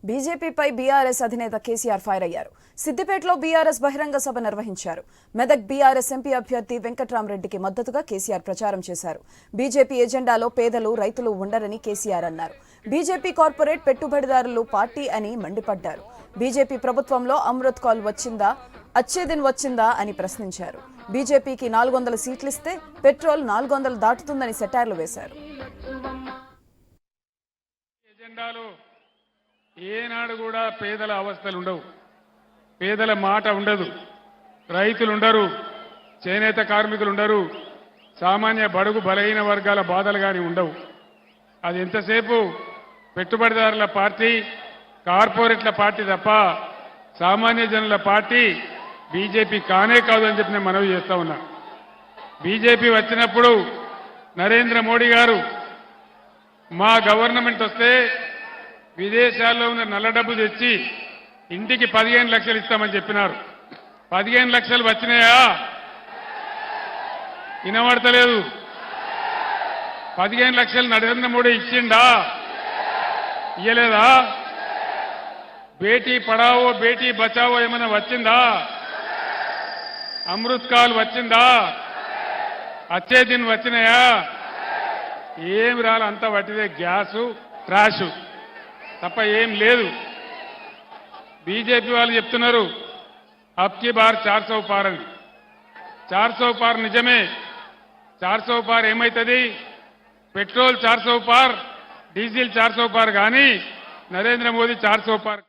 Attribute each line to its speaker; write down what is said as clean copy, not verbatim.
Speaker 1: బీజేపీపై BRS అధినేత KCR fire అయ్యారు. సిద్దిపేటలో బీఆర్ఎస్ బహిరంగ సభ నిర్వహించారు. మెదక్ బీఆర్ఎస్ ఎంపీ అభ్యర్థి వెంకట్రామరెడ్డికి మద్దతుగా కేసీఆర్ ప్రచారం చేశారు. బీజేపీ ఎజెండాలో పేదలు, రైతులు ఉండరని కేసీఆర్ అన్నారు. బీజేపీ కార్పొరేట్ పెట్టుబడిదారులు పార్టీ అని మండిపడ్డారు. బీజేపీ ప్రభుత్వంలో అమృత్ కాల్ వచ్చిందా, అచ్చేదిన్ వచ్చిందా అని ప్రశ్నించారు. బీజేపీకి 400 సీట్లిస్తే పెట్రోల్ 400 దాటుతుందని సెటార్లు వేశారు.
Speaker 2: ఏనాడు కూడా పేదల అవస్థలు ఉండవు, పేదల మాట ఉండదు, రైతులు ఉండరు, చేనేత కార్మికులు ఉండరు, సామాన్య బడుగు బలహీన వర్గాల బాధలు కానీ ఉండవు. అది ఎంతసేపు పెట్టుబడిదారుల పార్టీ, కార్పొరేట్ల పార్టీ తప్ప సామాన్య జనుల పార్టీ బీజేపీ కానే కాదు అని చెప్పి నేను మనవి చేస్తా ఉన్నా. బీజేపీ వచ్చినప్పుడు నరేంద్ర మోడీ గారు మా గవర్నమెంట్ వస్తే విదేశాల్లో ఉన్న నల్ల డబ్బు తెచ్చి ఇంటికి 15 లక్షలు ఇస్తామని చెప్పినారు. 15 లక్షలు వచ్చినాయా? వినబడతలేదు. 15 లక్షలు నరేంద్ర మోడీ ఇచ్చిండా? ఇయ్యలేదా? బేటీ పడావో బేటీ బచావో ఏమైనా వచ్చిందా? అమృత్ కాల్ వచ్చిందా? వచ్చే దిన్ వచ్చినాయా? ఏమి రాలి, అంతా వట్టిదే, గ్యాసు ట్రాషు తప్ప ఏం లేదు. బీజేపీ వాళ్ళు చెప్తున్నారు అబ్కి బార్ 400 పార్ అని. 400 పార్ నిజమే. 400 పార్ ఏమైతుంది? పెట్రోల్ 400 పార్, డీజిల్ 400 పార్, కానీ నరేంద్ర మోదీ 400 పార్